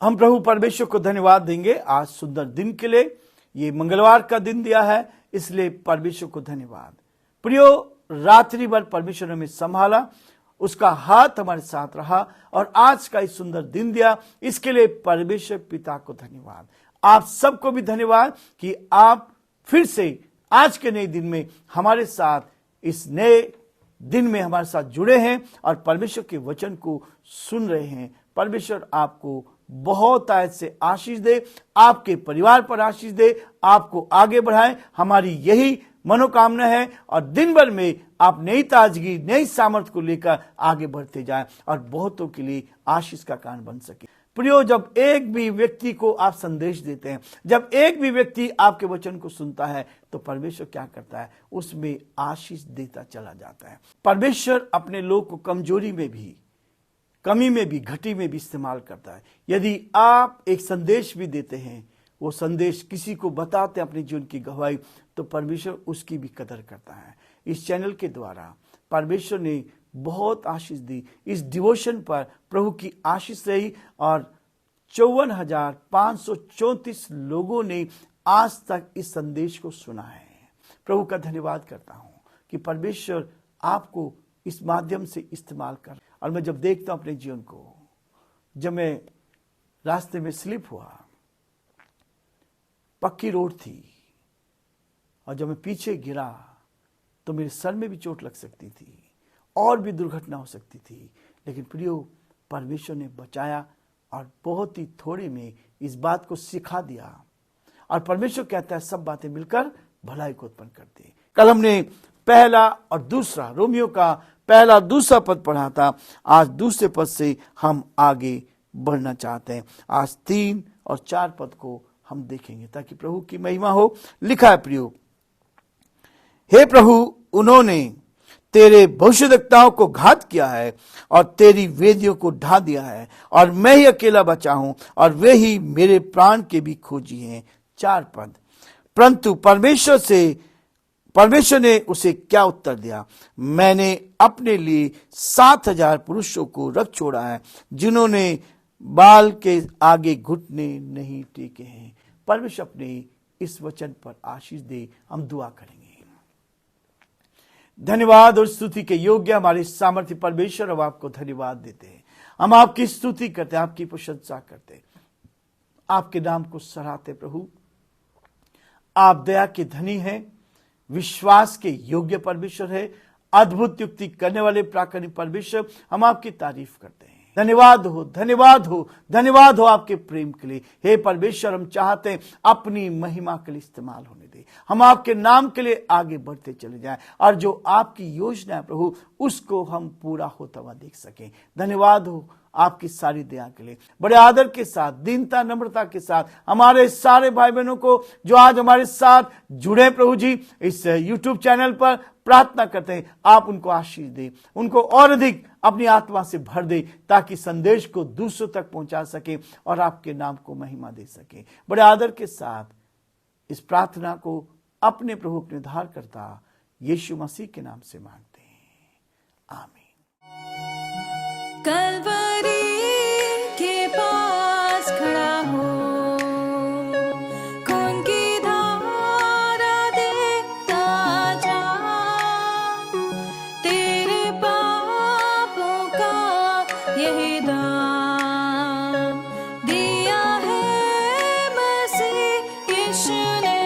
हम प्रभु परमेश्वर को धन्यवाद देंगे आज सुंदर दिन के लिए। ये मंगलवार का दिन दिया है, इसलिए परमेश्वर को धन्यवाद। प्रियो, रात्रि भर परमेश्वर ने हमें संभाला, उसका हाथ हमारे साथ रहा और आज का इस सुंदर दिन दिया, इसके लिए परमेश्वर पिता को धन्यवाद। आप सबको भी धन्यवाद कि आप फिर से आज के नए दिन में हमारे साथ, इस नए दिन में हमारे साथ जुड़े हैं और परमेश्वर के वचन को सुन रहे हैं। परमेश्वर आपको बहुत आयत से आशीष दे, आपके परिवार पर आशीष दे, आपको आगे बढ़ाए। हमारी यही मनोकामना है और दिन भर में आप नई ताजगी, नई सामर्थ्य को लेकर आगे बढ़ते जाएं और बहुतों के लिए आशीष का कारण बन सके। प्रियो, जब एक भी व्यक्ति को आप संदेश देते हैं, जब एक भी व्यक्ति आपके वचन को सुनता है, तो परमेश्वर क्या करता है? उसमें आशीष देता चला जाता है। परमेश्वर अपने लोग को कमजोरी में भी, कमी में भी, घटी में भी इस्तेमाल करता है। यदि आप एक संदेश भी देते हैं, वो संदेश किसी को बताते हैं अपने जीवन की गवाही, तो परमेश्वर उसकी भी कदर करता है। इस चैनल के द्वारा परमेश्वर ने बहुत आशीष दी। इस डिवोशन पर प्रभु की आशीष रही और 54,534 लोगों ने आज तक इस संदेश को सुना है। प्रभु का धन्यवाद करता हूं कि परमेश्वर आपको इस माध्यम से इस्तेमाल कर। और मैं जब देखता हूं अपने जीवन को, जब मैं रास्ते में स्लिप हुआ, पक्की रोड थी, और जब मैं पीछे गिरा तो मेरे सर में भी चोट लग सकती थी और भी दुर्घटना हो सकती थी। लेकिन प्रियो, परमेश्वर ने बचाया और बहुत ही थोड़े में इस बात को सिखा दिया। और परमेश्वर कहता है सब बातें मिलकर भलाई को उत्पन्न करते हैं। कल हमने पहला और दूसरा, रोमियो का पहला दूसरा पद पढ़ा था। आज दूसरे पद से हम आगे बढ़ना चाहते हैं। आज 3 और 4 पद को हम देखेंगे ताकि प्रभु की महिमा हो। लिखा है प्रियो, हे प्रभु, उन्होंने तेरे भविष्यद्वक्ताओं को घात किया है और तेरी वेदियों को ढा दिया है, और मैं ही अकेला बचा हूं और वे ही मेरे प्राण के भी खोजी हैं। 4 पद, परंतु परमेश्वर ने उसे क्या उत्तर दिया? मैंने अपने लिए 7,000 पुरुषों को रख छोड़ा है, जिन्होंने बाल के आगे घुटने नहीं टेके हैं। परमेश्वर अपने इस वचन पर आशीष दे। हम दुआ करेंगे। धन्यवाद और स्तुति के योग्य हमारे सामर्थ्य परमेश्वर, हम आपको धन्यवाद देते हैं। हम आपकी स्तुति करते हैं, आपकी प्रशंसा करते हैं, आपके नाम को सराहते। प्रभु, आप दया के धनी हैं, विश्वास के योग्य परमेश्वर है, अद्भुत युक्ति करने वाले प्राकृतिक परमेश्वर। हम आपकी तारीफ करते हैं। धन्यवाद हो, धन्यवाद हो, धन्यवाद हो आपके प्रेम के लिए। हे परमेश्वर, हम चाहते हैं अपनी महिमा के लिए इस्तेमाल होने दे। हम आपके नाम के लिए आगे बढ़ते चले जाएं और जो आपकी योजना है प्रभु, उसको हम पूरा होता हुआ देख सकें। धन्यवाद हो आपकी सारी दया के लिए। बड़े आदर के साथ, दीनता, नम्रता के साथ हमारे सारे भाई बहनों को जो आज हमारे साथ जुड़े प्रभु जी इस YouTube चैनल पर, प्रार्थना करते हैं आप उनको आशीष दे, उनको और अधिक अपनी आत्मा से भर दे, ताकि संदेश को दूसरों तक पहुंचा सके और आपके नाम को महिमा दे सके। बड़े आदर के साथ इस प्रार्थना को अपने प्रभु, अपने उद्धारकर्ता यीशु मसीह के नाम से मांगते हैं, आमीन। कलवरी के पास खड़ा हो, खून की धारा देखता जा, तेरे पापों का यही दाम दिया है मसीह यीशु ने।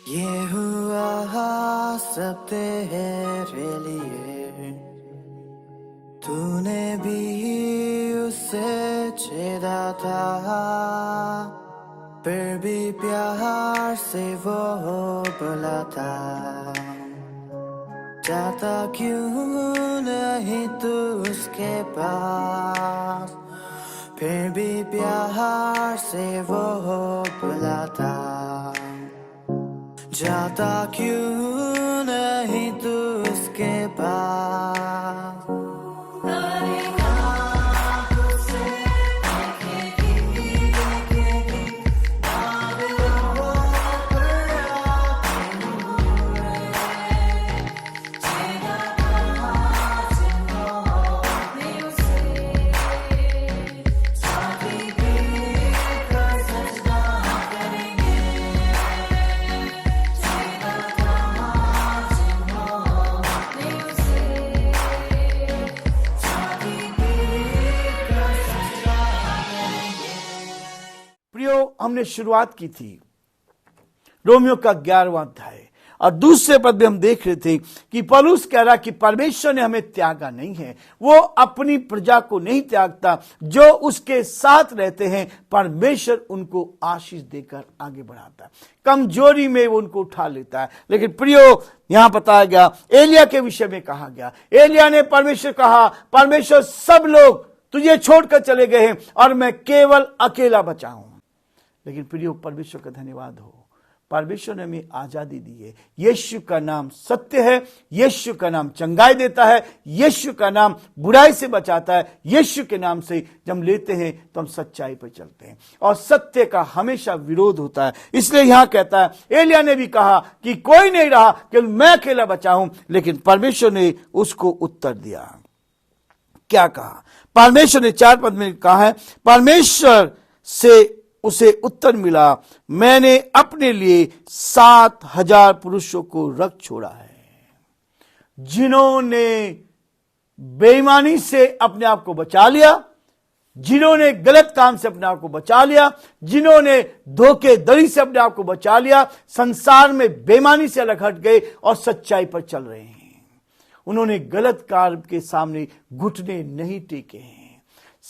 ये हुआ सब तेरे लिए, तूने भी उसे छेड़ा था, फिर भी प्यार से वो बुलाता। जाता क्यों नहीं तू उसके पास, फिर भी प्यार से वो बुलाता। जाता क्यों नहीं तू उसके पास। प्रियो, हमने शुरुआत की थी रोमियो का 11वां अध्याय और दूसरे पद में हम देख रहे थे कि पौलुस कह रहा कि परमेश्वर ने हमें त्यागा नहीं है, वो अपनी प्रजा को नहीं त्यागता, जो उसके साथ रहते हैं परमेश्वर उनको आशीष देकर आगे बढ़ाता है, कमजोरी में वो उनको उठा लेता है। लेकिन प्रियो, यहां बताया गया एलिया के विषय में कहा गया, एलिया ने परमेश्वर कहा, परमेश्वर सब लोग तुझे छोड़कर चले गए हैं और मैं केवल अकेला बचा हूं। लेकिन प्रियो, परमेश्वर का धन्यवाद हो, परमेश्वर ने हमें आजादी दी है। यीशु का नाम सत्य है, यीशु का नाम चंगाई देता है, यीशु का नाम बुराई से बचाता है। यीशु के नाम से जब हम लेते हैं तो हम सच्चाई पर चलते हैं और सत्य का हमेशा विरोध होता है। इसलिए यहां कहता है, एलिया ने भी कहा कि कोई नहीं रहा, केवल मैं अकेला बचा हूं। लेकिन परमेश्वर ने उसको उत्तर दिया। क्या कहा? परमेश्वर ने 4 पद में कहा है, परमेश्वर से उसे उत्तर मिला, मैंने अपने लिए 7,000 पुरुषों को रख छोड़ा है, जिन्होंने बेईमानी से अपने आप को बचा लिया, जिन्होंने गलत काम से अपने आप को बचा लिया, जिन्होंने धोखेधड़ी से अपने आप को बचा लिया, संसार में बेईमानी से अलग हट गए और सच्चाई पर चल रहे हैं। उन्होंने गलत कार्य के सामने घुटने नहीं टेके हैं,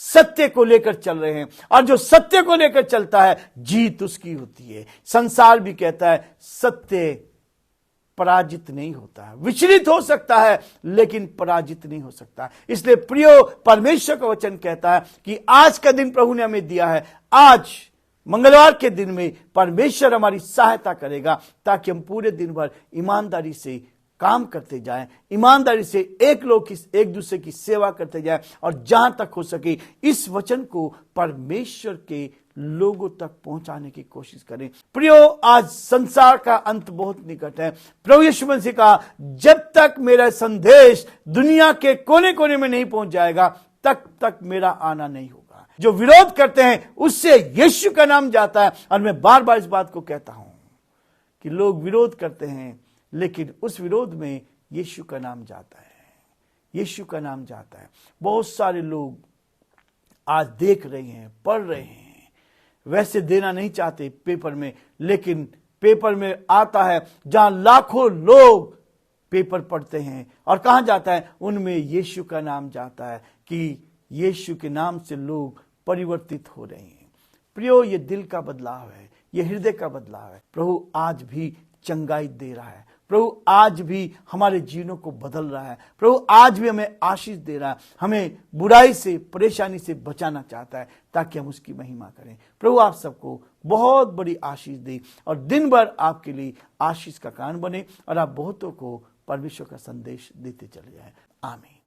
सत्य को लेकर चल रहे हैं। और जो सत्य को लेकर चलता है, जीत उसकी होती है। संसार भी कहता है सत्य पराजित नहीं होता है, विचलित हो सकता है लेकिन पराजित नहीं हो सकता। इसलिए प्रियो, परमेश्वर का वचन कहता है कि आज का दिन प्रभु ने हमें दिया है। आज मंगलवार के दिन में परमेश्वर हमारी सहायता करेगा ताकि हम पूरे दिन भर ईमानदारी से काम करते जाएं, ईमानदारी से एक दूसरे की सेवा करते जाएं और जहां तक हो सके इस वचन को परमेश्वर के लोगों तक पहुंचाने की कोशिश करें। प्रियो, आज संसार का अंत बहुत निकट है। प्रभु यीशु मसीह का जब तक मेरा संदेश दुनिया के कोने कोने में नहीं पहुंच जाएगा तब तक मेरा आना नहीं होगा। जो विरोध करते हैं उससे यीशु का नाम जाता है। और मैं बार बार इस बात को कहता हूं कि लोग विरोध करते हैं लेकिन उस विरोध में यीशु का नाम जाता है, यीशु का नाम जाता है। बहुत सारे लोग आज देख रहे हैं, पढ़ रहे हैं, वैसे देना नहीं चाहते पेपर में, लेकिन पेपर में आता है जहां लाखों लोग पेपर पढ़ते हैं और कहां जाता है, उनमें यीशु का नाम जाता है कि यीशु के नाम से लोग परिवर्तित हो रहे हैं। प्रियो, ये दिल का बदलाव है, ये हृदय का बदलाव है। प्रभु आज भी चंगाई दे रहा है, प्रभु आज भी हमारे जीवनों को बदल रहा है, प्रभु आज भी हमें आशीष दे रहा है, हमें बुराई से, परेशानी से बचाना चाहता है ताकि हम उसकी महिमा करें। प्रभु आप सबको बहुत बड़ी आशीष दे और दिन भर आपके लिए आशीष का कारण बने और आप बहुतों को परमेश्वर का संदेश देते चले जाएं। आमीन।